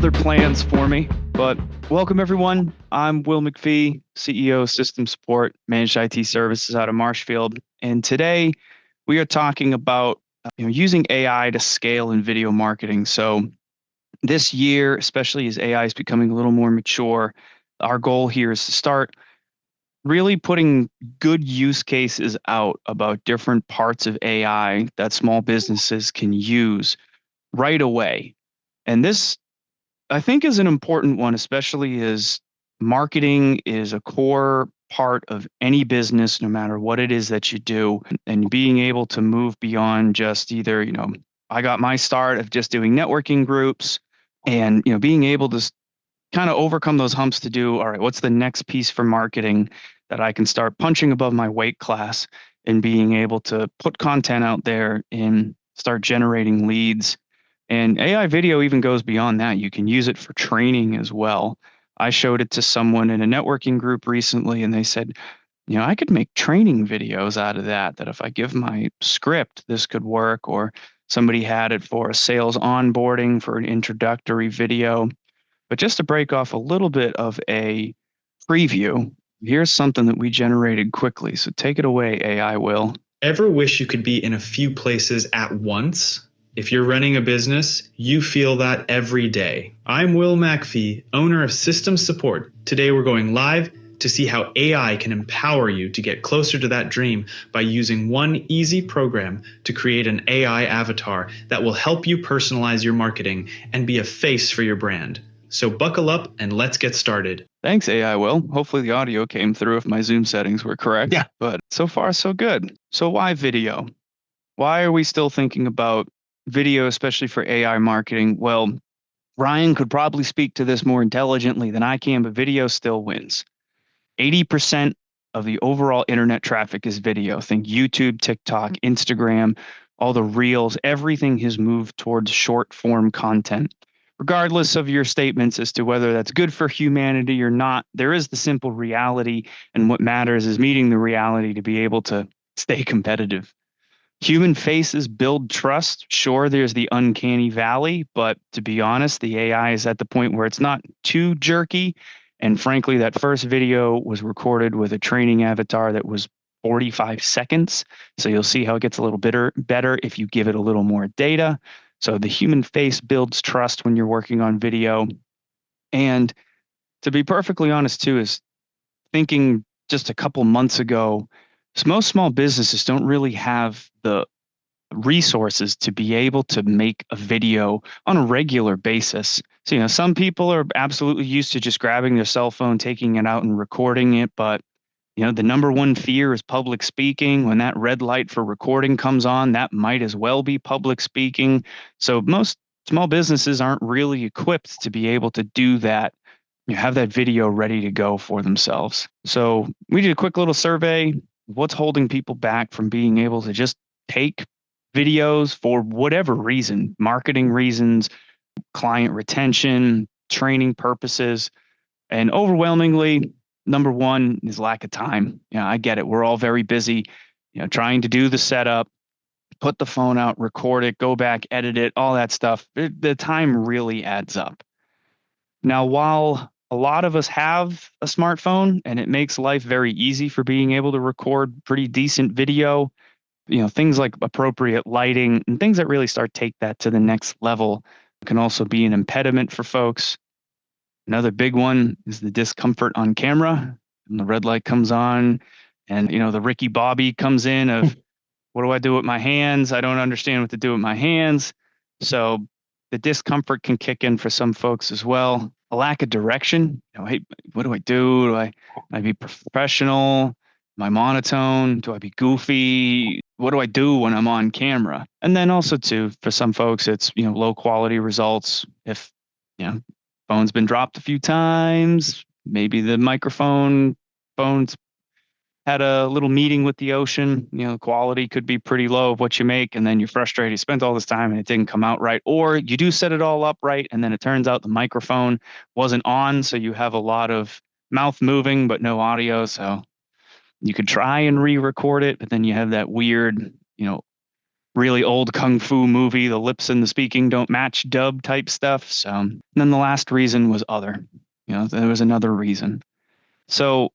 other plans for me. But welcome, everyone. I'm Will McPhee, CEO of System Support, Managed IT Services out of Marshfield. And today we are talking about using AI to scale in video marketing. So this year, especially as AI is becoming a little more mature, our goal here is to start really putting good use cases out about different parts of AI that small businesses can use right away. And this, I think, is an important one, especially as marketing is a core part of any business, no matter what it is that you do, and being able to move beyond just either, I got my start of just doing networking groups and, being able to kind of overcome those humps to do, all right, what's the next piece for marketing that I can start punching above my weight class and being able to put content out there and start generating leads. And AI video even goes beyond that. You can use it for training as well. I showed it to someone in a networking group recently, and they said, I could make training videos out of that, that if I give my script, this could work. Or somebody had it for a sales onboarding for an introductory video. But just to break off a little bit of a preview, here's something that we generated quickly. So take it away, AI Will. Ever wish you could be in a few places at once? If you're running a business, you feel that every day. I'm Will McPhee, owner of System Support. Today we're going live to see how AI can empower you to get closer to that dream by using one easy program to create an AI avatar that will help you personalize your marketing and be a face for your brand. So buckle up and let's get started. Thanks, AI Will. Hopefully the audio came through if my Zoom settings were correct. Yeah. But so far, so good. So why video? Why are we still thinking about video, especially for AI marketing? Well, Ryan could probably speak to this more intelligently than I can, but video still wins. 80% of the overall internet traffic is video. Think YouTube, TikTok, Instagram, all the reels, everything has moved towards short form content. Regardless of your statements as to whether that's good for humanity or not, there is the simple reality, and what matters is meeting the reality to be able to stay competitive. Human faces build trust. Sure, there's the uncanny valley, but to be honest, the AI is at the point where it's not too jerky. And frankly, that first video was recorded with a training avatar that was 45 seconds. So you'll see how it gets a little better if you give it a little more data. So the human face builds trust when you're working on video. And to be perfectly honest, too, is thinking just a couple months ago, most small businesses don't really have the resources to be able to make a video on a regular basis. So, some people are absolutely used to just grabbing their cell phone, taking it out and recording it. But, the number one fear is public speaking. When that red light for recording comes on, that might as well be public speaking. So most small businesses aren't really equipped to be able to do that. You have that video ready to go for themselves. So we did a quick little survey. What's holding people back from being able to just take videos for whatever reason, marketing reasons, client retention, training purposes? And overwhelmingly, number one is lack of time. I get it. We're all very busy, trying to do the setup, put the phone out, record it, go back, edit it, all that stuff. The time really adds up. Now, while a lot of us have a smartphone and it makes life very easy for being able to record pretty decent video, things like appropriate lighting and things that really start take that to the next level can also be an impediment for folks. Another big one is the discomfort on camera. And the red light comes on and, the Ricky Bobby comes in of, what do I do with my hands? I don't understand what to do with my hands. So the discomfort can kick in for some folks as well. A lack of direction. Hey, what do I do? Do I be professional? Am I monotone? Do I be goofy? What do I do when I'm on camera? And then also too, for some folks, it's, low quality results. If, phone's been dropped a few times, maybe the phone's had a little meeting with the ocean, the quality could be pretty low of what you make, and then you're frustrated. You spent all this time and it didn't come out right. Or you do set it all up right, and then it turns out the microphone wasn't on, so you have a lot of mouth moving, but no audio. So you could try and re-record it, but then you have that weird, really old kung fu movie, the lips and the speaking don't match dub type stuff. So, and then the last reason was other. There was another reason. So,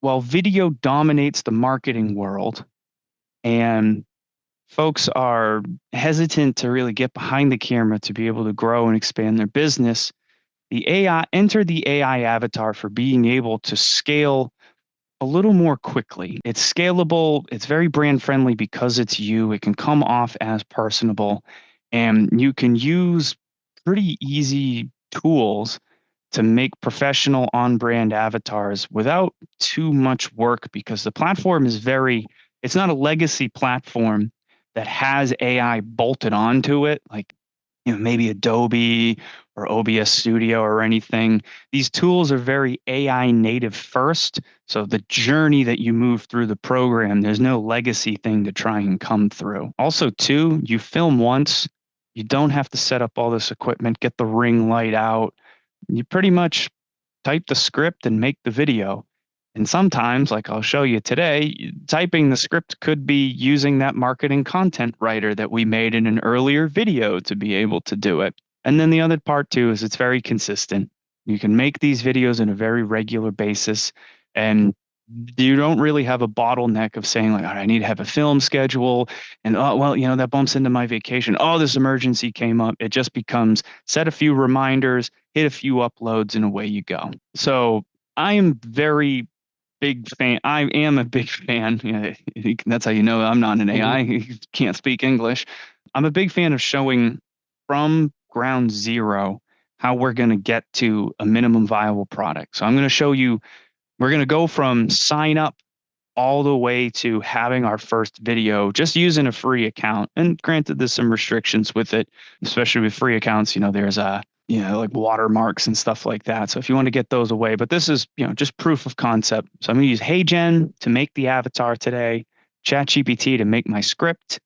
while video dominates the marketing world and folks are hesitant to really get behind the camera to be able to grow and expand their business, the AI avatar for being able to scale a little more quickly. It's scalable, it's very brand friendly because it's you. It can come off as personable, and you can use pretty easy tools to make professional on brand avatars without too much work because the platform is it's not a legacy platform that has AI bolted onto it, like maybe Adobe or OBS Studio or anything. These tools are very AI native first. So the journey that you move through the program, there's no legacy thing to try and come through. Also, too, you film once, you don't have to set up all this equipment, get the ring light out. You pretty much type the script and make the video. And sometimes, like I'll show you today, typing the script could be using that marketing content writer that we made in an earlier video to be able to do it. And then the other part too is it's very consistent. You can make these videos on a very regular basis, and you don't really have a bottleneck of saying like, I need to have a film schedule, and oh well, that bumps into my vacation. Oh, this emergency came up. It just becomes set a few reminders, hit a few uploads, and away you go. So I am very big fan. I am a big fan. That's how you know I'm not an AI. He can't speak English. I'm a big fan of showing from ground zero how we're going to get to a minimum viable product. So I'm going to show you, we're going to go from sign up all the way to having our first video just using a free account. And granted, there's some restrictions with it, especially with free accounts. There's like watermarks and stuff like that. So if you want to get those away, but this is, just proof of concept. So I'm going to use HeyGen to make the avatar today, ChatGPT to make my script.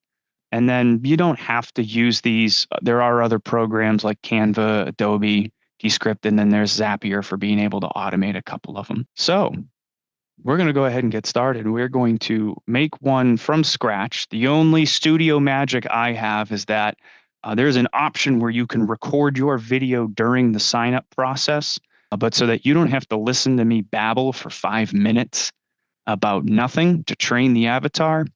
And then you don't have to use these. There are other programs like Canva, Adobe, Descript, and then there's Zapier for being able to automate a couple of them. So we're going to go ahead and get started. We're going to make one from scratch. The only studio magic I have is that there's an option where you can record your video during the sign up process, but so that you don't have to listen to me babble for 5 minutes about nothing to train the avatar.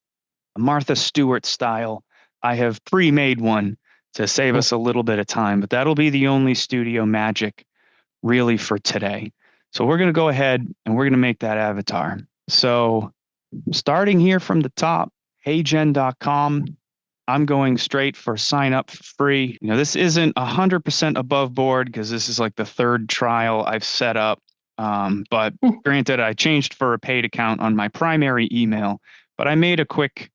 Martha Stewart style, I have pre-made one to save us a little bit of time, but that'll be the only studio magic really for today. So we're going to go ahead and we're going to make that avatar. So starting here from the top, heygen.com, I'm going straight for sign up for free. This isn't 100% above board because this is like the third trial I've set up. But granted, I changed for a paid account on my primary email, but I made a quick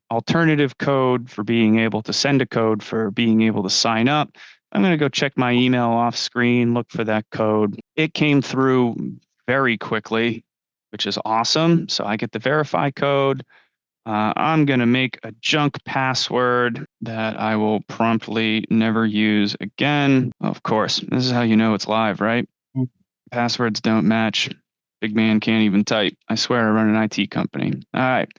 alternative code for being able to send a code for being able to sign up. I'm going to go check my email off screen, look for that code. It came through very quickly, which is awesome. So I get the verify code. I'm going to make a junk password that I will promptly never use again. Of course, this is how you know it's live, right? Passwords don't match. Big man can't even type. I swear I run an IT company. All right.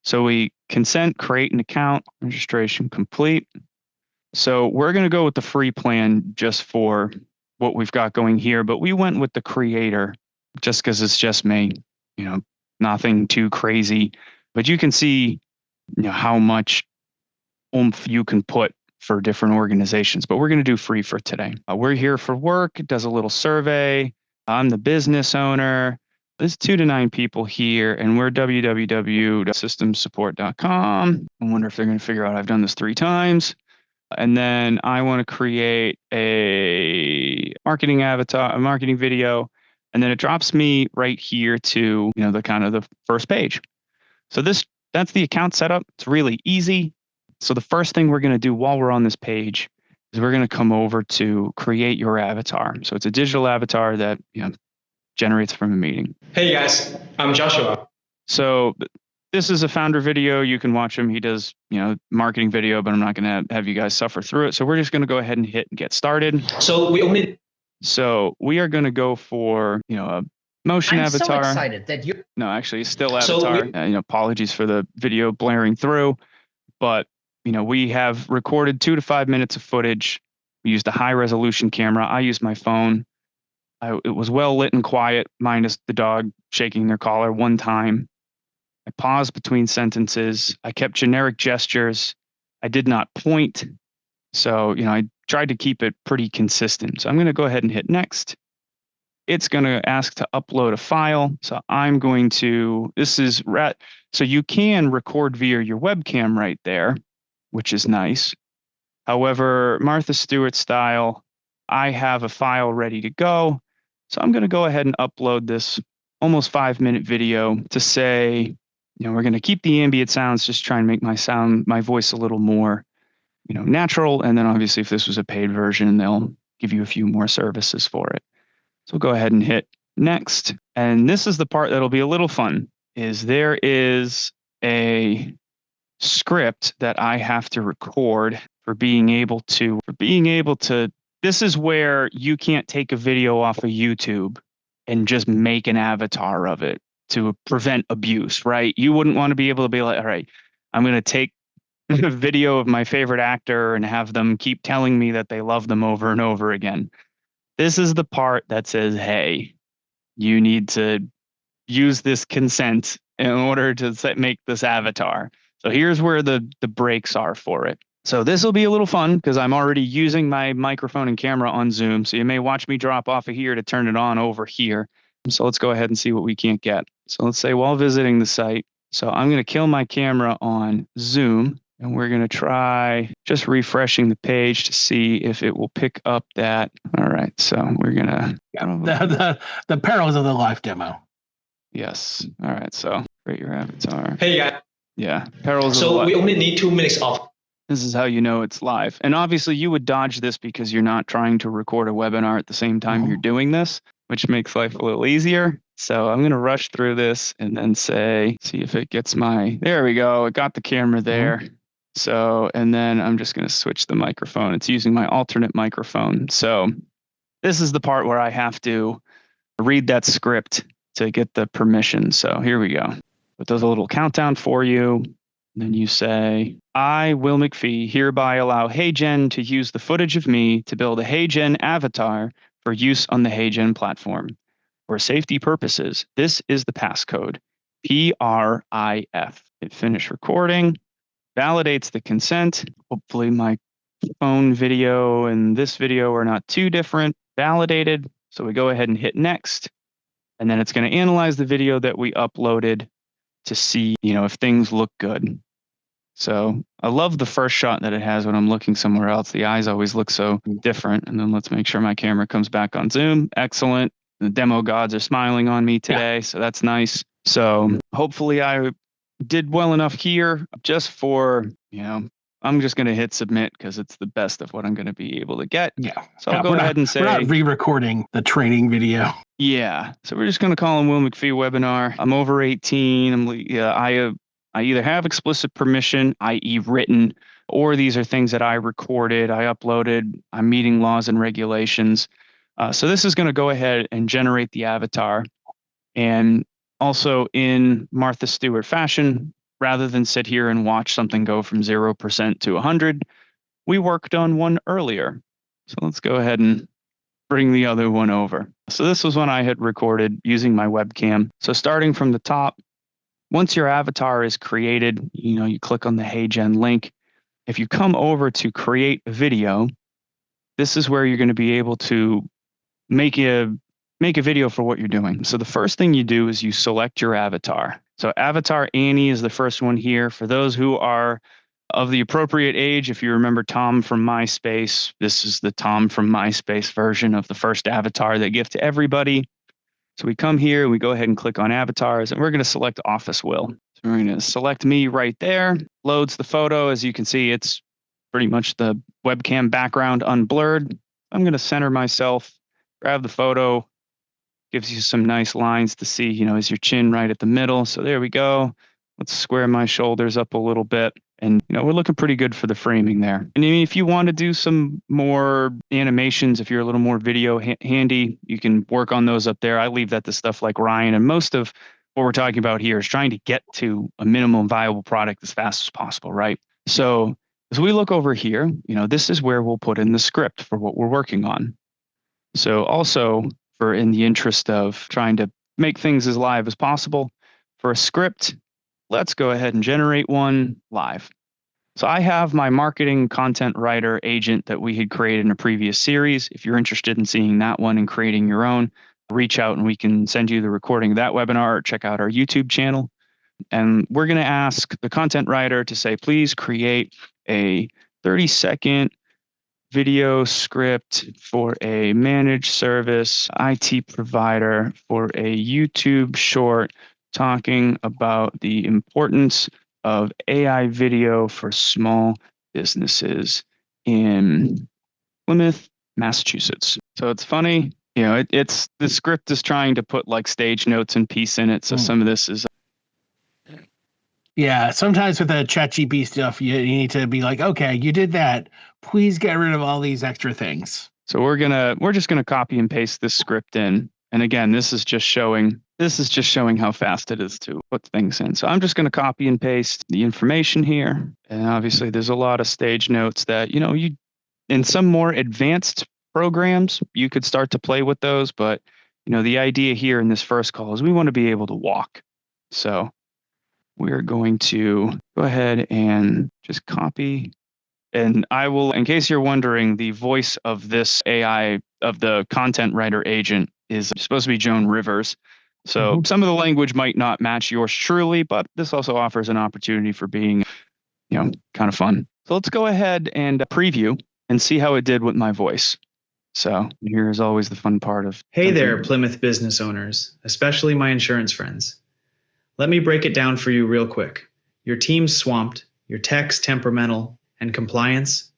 So we consent, create an account, registration complete. So we're going to go with the free plan just for what we've got going here, but we went with the creator just because it's just me, nothing too crazy. But you can see how much oomph you can put for different organizations. But we're going to do free for today. We're here for work. It does a little survey. I'm the business owner. There's 2 to 9 people here, and we're www.systemsupport.com. I wonder if they're going to figure out I've done this 3 times. And then I want to create a marketing avatar, a marketing video, and then it drops me right here to the kind of the first page. So that's the account setup. It's really easy. So the first thing we're going to do while we're on this page is we're going to come over to create your avatar. So it's a digital avatar that generates from a meeting. Hey guys, I'm Joshua. So this is a founder video. You can watch him. He does marketing video, but I'm not going to have you guys suffer through it. So we're just going to go ahead and hit and get started. So we are going to go for a motion avatar. I'm so excited that you. No, actually, still avatar. Apologies for the video blaring through, but we have recorded 2 to 5 minutes of footage. We used a high resolution camera. I used my phone. It was well lit and quiet, minus the dog shaking their collar one time. I paused between sentences. I kept generic gestures. I did not point. So, I tried to keep it pretty consistent. So I'm going to go ahead and hit next. It's going to ask to upload a file. So I'm going to, so you can record via your webcam right there, which is nice. However, Martha Stewart style, I have a file ready to go. So I'm going to go ahead and upload this almost 5-minute video to say, we're going to keep the ambient sounds, just try and make my voice a little more, natural. And then obviously if this was a paid version, they'll give you a few more services for it. So go ahead and hit next. And this is the part that'll be a little fun, is there is a script that I have to record for being able to, this is where you can't take a video off of YouTube and just make an avatar of it to prevent abuse, right? You wouldn't want to be able to be like, all right, I'm going to take a video of my favorite actor and have them keep telling me that they love them over and over again. This is the part that says, hey, you need to use this consent in order to make this avatar. So here's where the breaks are for it. So this will be a little fun because I'm already using my microphone and camera on Zoom. So you may watch me drop off of here to turn it on over here. So let's go ahead and see what we can't get. So let's say while visiting the site. So I'm going to kill my camera on Zoom. And we're going to try just refreshing the page to see if it will pick up that. All right. So we're going to. The perils of the live demo. Yes. All right. So create your avatar. Hey, guys. Yeah. Perils of the So we only need 2 minutes off. This is how you know it's live. And obviously you would dodge this because you're not trying to record a webinar at the same time you're doing this, which makes life a little easier. So I'm going to rush through this and then see if it gets there we go. It got the camera there. So, and then I'm just going to switch the microphone. It's using my alternate microphone. So this is the part where I have to read that script to get the permission. So here we go. It does a little countdown for you. Then you say, I, Will McPhee, hereby allow HeyGen to use the footage of me to build a HeyGen avatar for use on the HeyGen platform. For safety purposes, this is the passcode, PRIF. Hit finish recording, validates the consent. Hopefully my phone video and this video are not too different. Validated. So we go ahead and hit next. And then it's going to analyze the video that we uploaded to see, if things look good. So I love the first shot that it has when I'm looking somewhere else. The eyes always look so different. And then let's make sure my camera comes back on Zoom. Excellent. The demo gods are smiling on me today. So that's nice. So hopefully I did well enough here just for, I'm just going to hit submit because it's the best of what I'm going to be able to get. Yeah. So I'll go ahead and say, we're not re-recording the training video. Yeah. So we're just going to call him Will McPhee webinar. I'm over 18. I either have explicit permission, i.e. written, or these are things that I recorded, I uploaded, I'm meeting laws and regulations. So this is going to go ahead and generate the avatar. And also in Martha Stewart fashion, rather than sit here and watch something go from 0% to 100, we worked on one earlier. So let's go ahead and bring the other one over. So this was one I had recorded using my webcam. So starting from the top, once your avatar is created, you click on the HeyGen link. If you come over to create a video, this is where you're going to be able to make a video for what you're doing. So the first thing you do is you select your avatar. So Avatar Annie is the first one here. For those who are of the appropriate age, if you remember Tom from MySpace, this is the Tom from MySpace version of the first avatar they give to everybody. So we come here, we go ahead and click on avatars, and we're going to select Office Will. So we're going to select me right there, loads the photo. As you can see, it's pretty much the webcam background unblurred. I'm going to center myself, grab the photo, gives you some nice lines to see, is your chin right at the middle. So there we go. Let's square my shoulders up a little bit. And, we're looking pretty good for the framing there. And if you want to do some more animations, if you're a little more video handy, you can work on those up there. I leave that to stuff like Ryan. And most of what we're talking about here is trying to get to a minimum viable product as fast as possible, right? So As we look over here, this is where we'll put in the script for what we're working on. So also, for in the interest of trying to make things as live as possible, for a script, let's go ahead and generate one live. So I have my marketing content writer agent that we had created in a previous series. If you're interested in seeing that one and creating your own, reach out and we can send you the recording of that webinar, or check out our YouTube channel. And we're going to ask the content writer to say, please create a 30-second video script for a managed service IT provider for a YouTube short talking about the importance of AI video for small businesses in Plymouth, Massachusetts. So it's funny, it's the script is trying to put like stage notes and piece in it. So some of this is. Yeah, sometimes with the ChatGPT stuff, you need to be like, okay, you did that. Please get rid of all these extra things. So we're just gonna copy and paste this script in. And again, this is just showing how fast it is to put things in. So I'm just going to copy and paste the information here. And obviously there's a lot of stage notes that, you in some more advanced programs, you could start to play with those. But, the idea here in this first call is we want to be able to walk. So we're going to go ahead and just copy. And I will, in case you're wondering, the voice of this AI, of the content writer agent, is supposed to be Joan Rivers. So some of the language might not match yours truly, but this also offers an opportunity for being, kind of fun. So let's go ahead and preview and see how it did with my voice. So here's always the fun part of. Hey there, Plymouth business owners, especially my insurance friends. Let me break it down for you real quick. Your team's swamped, your tech's temperamental, and compliance?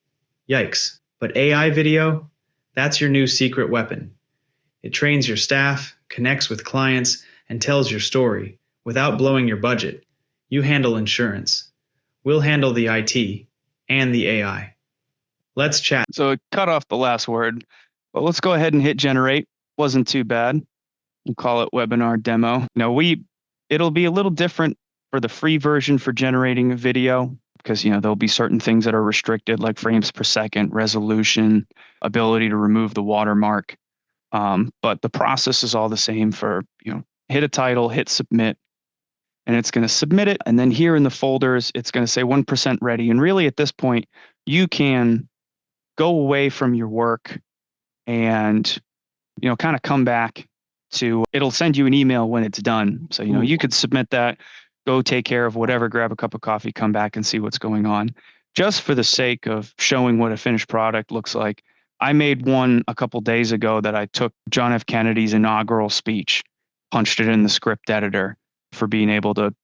Yikes. But AI video? That's your new secret weapon. It trains your staff, connects with clients, and tells your story without blowing your budget. You handle insurance. We'll handle the IT and the AI. Let's chat. So it cut off the last word, but let's go ahead and hit generate. Wasn't too bad. We'll call it webinar demo. It'll be a little different for the free version for generating a video because, there'll be certain things that are restricted like frames per second, resolution, ability to remove the watermark. But the process is all the same for, hit a title, hit submit, and it's going to submit it. And then here in the folders, it's going to say 1% ready. And really at this point, you can go away from your work and, kind of come back to, it'll send you an email when it's done. So, you could submit that, go take care of whatever, grab a cup of coffee, come back and see what's going on. Just for the sake of showing what a finished product looks like. I made one a couple days ago that I took John F. Kennedy's inaugural speech, punched it in the script editor for being able to,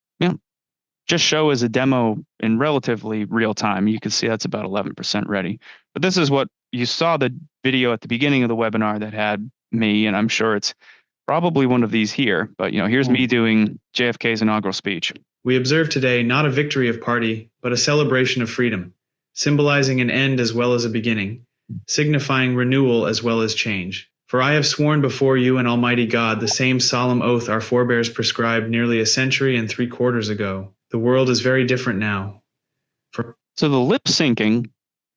just show as a demo in relatively real time. You can see that's about 11% ready. But this is what you saw the video at the beginning of the webinar that had me, and I'm sure it's probably one of these here. But, here's me doing JFK's inaugural speech. We observe today not a victory of party, but a celebration of freedom, symbolizing an end as well as a beginning, signifying renewal as well as change. For I have sworn before you and Almighty God the same solemn oath our forebears prescribed nearly a century and 3/4 ago. The world is very different now. So the lip syncing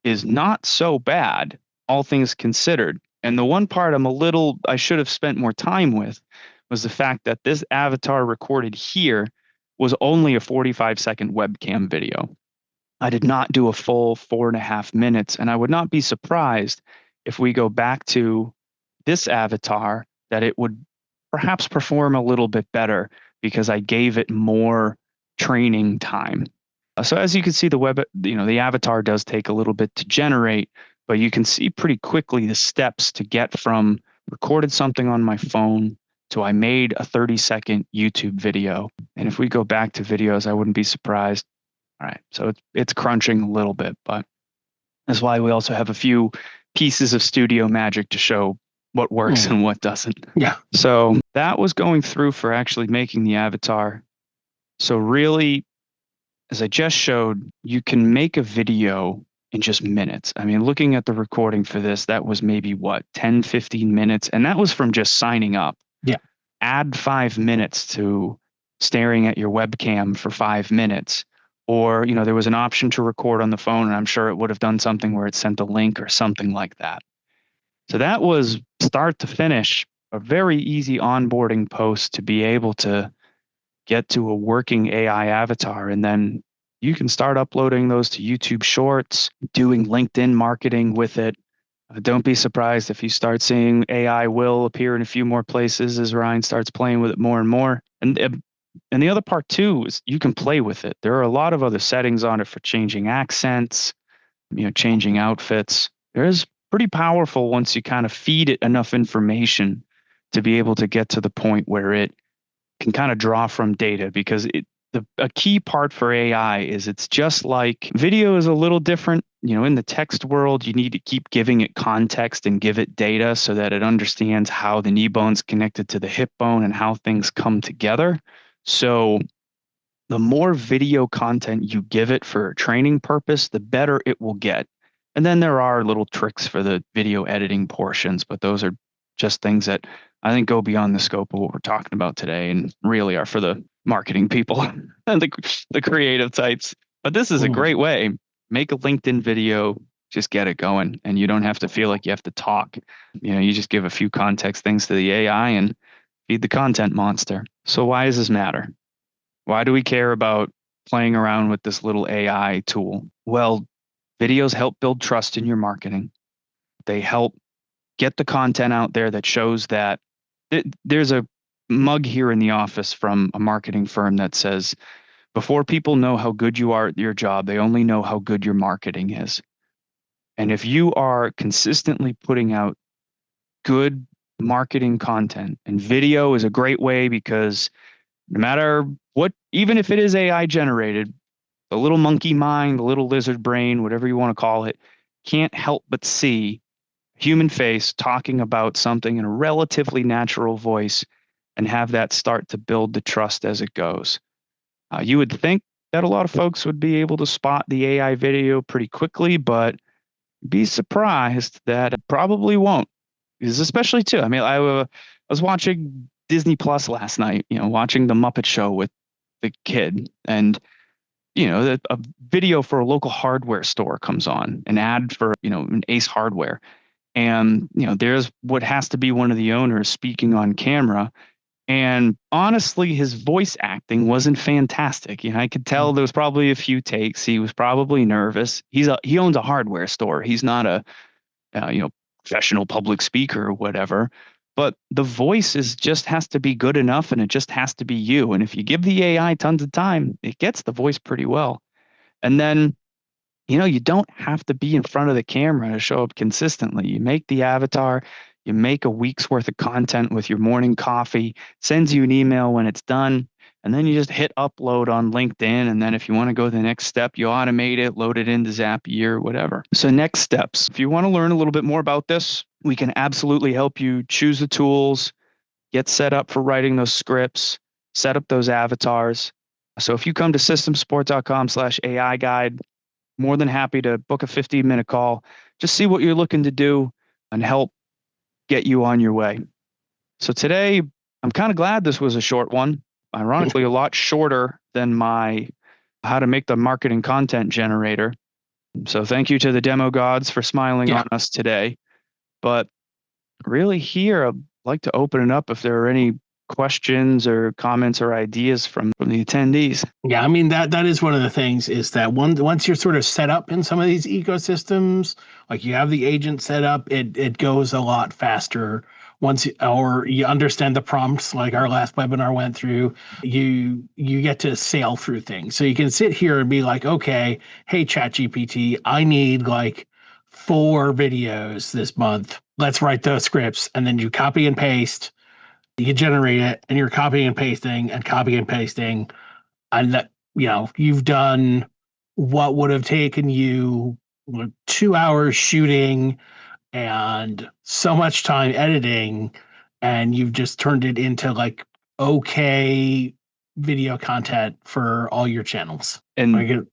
is not so bad, all things considered. And the one part I should have spent more time with was the fact that this avatar recorded here was only a 45-second webcam video. I did not do a full 4.5 minutes, and I would not be surprised if we go back to this avatar that it would perhaps perform a little bit better because I gave it more training time. So as you can see, the avatar does take a little bit to generate, but you can see pretty quickly the steps to get from recorded something on my phone to I made a 30-second YouTube video. And if we go back to videos, I wouldn't be surprised. All right, so it's crunching a little bit, but that's why we also have a few pieces of studio magic to show what works and what doesn't. Yeah. So that was going through for actually making the avatar. So really, as I just showed, you can make a video in just minutes. I mean, looking at the recording for this, that was maybe 10, 15 minutes. And that was from just signing up. Yeah. Add 5 minutes to staring at your webcam for 5 minutes. or, there was an option to record on the phone, and I'm sure it would have done something where it sent a link or something like that. So that was start to finish a very easy onboarding post to be able to get to a working AI avatar. And then you can start uploading those to YouTube Shorts, doing LinkedIn marketing with it. Don't be surprised if you start seeing AI will appear in a few more places as Ryan starts playing with it more and more. And the other part too is you can play with it. There are a lot of other settings on it for changing accents, changing outfits. There's pretty powerful once you kind of feed it enough information to be able to get to the point where it can kind of draw from data, because a key part for AI is it's just like video is a little different. In the text world, you need to keep giving it context and give it data so that it understands how the knee bone's connected to the hip bone and how things come together. So the more video content you give it for a training purpose, the better it will get. And then there are little tricks for the video editing portions, but those are just things that I think go beyond the scope of what we're talking about today and really are for the marketing people and the creative types. But this is a great way. Make a LinkedIn video, just get it going, and you don't have to feel like you have to talk. You just give a few context things to the AI and feed the content monster. So why does this matter? Why do we care about playing around with this little AI tool? Well, videos help build trust in your marketing. They help get the content out there that shows that there's a mug here in the office from a marketing firm that says, before people know how good you are at your job, they only know how good your marketing is. And if you are consistently putting out good marketing content, and video is a great way, because no matter what, even if it is AI generated, the little monkey mind, the little lizard brain, whatever you want to call it, can't help but see human face talking about something in a relatively natural voice and have that start to build the trust as it goes. You would think that a lot of folks would be able to spot the AI video pretty quickly, but be surprised that it probably won't. Because especially too, I was watching Disney Plus last night, watching the Muppet Show with the kid, and a video for a local hardware store comes on, an ad for an Ace Hardware. And, there's what has to be one of the owners speaking on camera. And honestly, his voice acting wasn't fantastic. I could tell there was probably a few takes. He was probably nervous. He owns a hardware store. He's not a, professional public speaker or whatever. But the voice just has to be good enough, and it just has to be you. And if you give the AI tons of time, it gets the voice pretty well. And then you don't have to be in front of the camera to show up consistently. You make the avatar, you make a week's worth of content with your morning coffee, sends you an email when it's done, and then you just hit upload on LinkedIn. And then if you want to go the next step, you automate it, load it into Zapier, whatever. So next steps. If you want to learn a little bit more about this, we can absolutely help you choose the tools, get set up for writing those scripts, set up those avatars. So if you come to systemsupport.com/AI guide, more than happy to book a 15-minute call, just see what you're looking to do and help get you on your way. So today, I'm kind of glad this was a short one. Ironically, a lot shorter than my how to make the marketing content generator. So thank you to the demo gods for smiling on us today. But really here, I'd like to open it up if there are any questions or comments or ideas from the attendees. Yeah, that is one of the things, is that once you're sort of set up in some of these ecosystems, like you have the agent set up, it goes a lot faster. Once you understand the prompts, like our last webinar went through, you get to sail through things. So you can sit here and be like, okay, hey, ChatGPT, I need like 4 videos this month. Let's write those scripts. And then you copy and paste. You generate it, and you're copying and pasting, and that, you've done what would have taken you 2 hours shooting and so much time editing, and you've just turned it into like okay video content for all your channels. And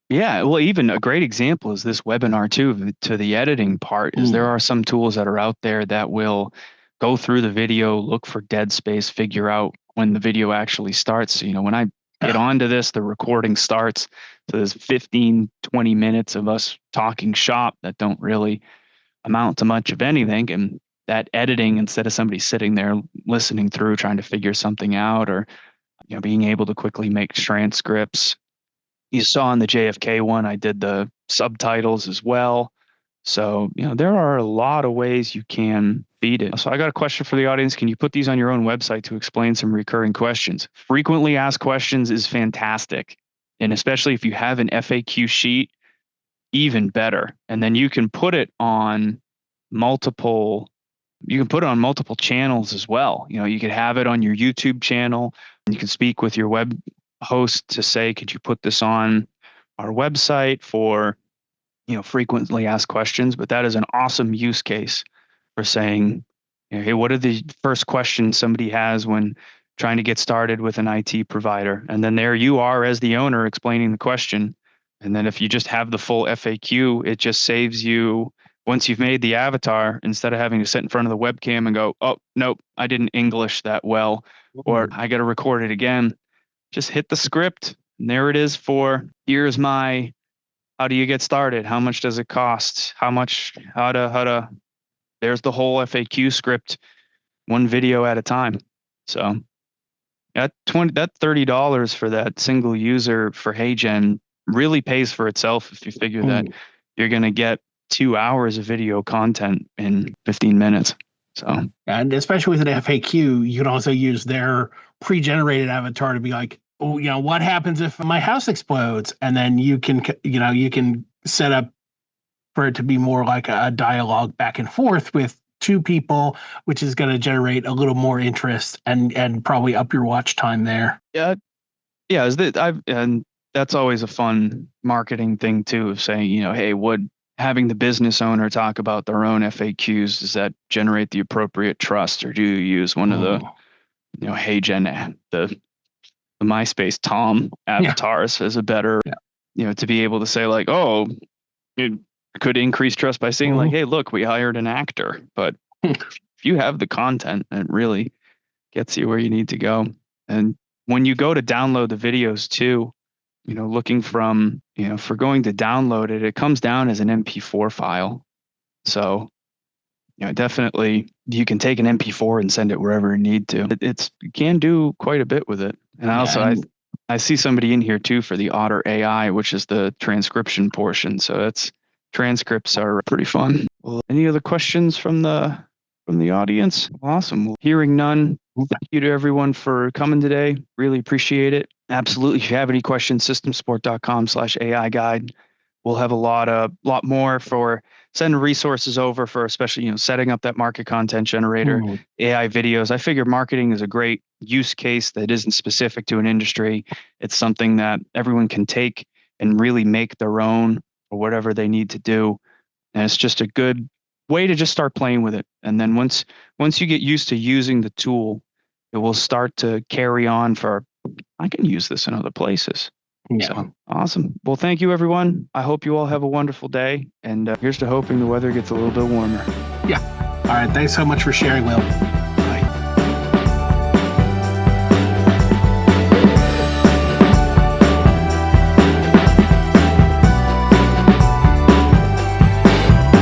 yeah, well, even a great example is this webinar too, to the editing part, is there are some tools that are out there that will go through the video, look for dead space, figure out when the video actually starts. When I get onto this, the recording starts. So there's 15, 20 minutes of us talking shop that don't really amount to much of anything. And that editing, instead of somebody sitting there listening through, trying to figure something out, or being able to quickly make transcripts. You saw in the JFK one, I did the subtitles as well. So, there are a lot of ways you can feed it. So I got a question for the audience. Can you put these on your own website to explain some recurring questions? Frequently asked questions is fantastic. And especially if you have an FAQ sheet, even better. And then you can put it on multiple channels as well. You could have it on your YouTube channel. You can speak with your web host to say, could you put this on our website for, frequently asked questions? But that is an awesome use case for saying, hey, what are the first questions somebody has when trying to get started with an IT provider? And then there you are as the owner explaining the question. And then if you just have the full FAQ, it just saves you, once you've made the avatar, instead of having to sit in front of the webcam and go, oh, nope, I didn't English that well, or I got to record it again. Just hit the script. And there it is here's my, how do you get started? How much does it cost? There's the whole FAQ script, one video at a time. So that $30 for that single user for HeyGen really pays for itself if you figure that you're going to get 2 hours of video content in 15 minutes. So, and especially with an FAQ, you can also use their pre-generated avatar to be like, oh, what happens if my house explodes? And then you can set up for it to be more like a dialogue back and forth with two people, which is going to generate a little more interest and probably up your watch time there. Yeah. And that's always a fun marketing thing too, of saying, hey, having the business owner talk about their own FAQs, does that generate the appropriate trust, or do you use one of the, HeyGen, the MySpace Tom avatars as a better, to be able to say like, oh, it could increase trust by saying like, hey, look, we hired an actor. But if you have the content, it really gets you where you need to go. And when you go to download the videos too, looking from, for going to download it, it comes down as an MP4 file. So, definitely you can take an MP4 and send it wherever you need to. You can do quite a bit with it. And I see somebody in here too for the Otter AI, which is the transcription portion. So transcripts are pretty fun. Well, any other questions from the audience? Awesome. Well, hearing none, thank you to everyone for coming today. Really appreciate it. Absolutely. If you have any questions, systemsupport.com/AI guide. We'll have a lot more for sending resources over for, especially, setting up that market content generator, AI videos. I figure marketing is a great use case that isn't specific to an industry. It's something that everyone can take and really make their own or whatever they need to do. And it's just a good way to just start playing with it. And then once you get used to using the tool, it will start to carry on for, I can use this in other places. Yeah. So, awesome. Well, thank you, everyone. I hope you all have a wonderful day. And here's to hoping the weather gets a little bit warmer. Yeah. All right. Thanks so much for sharing, Will.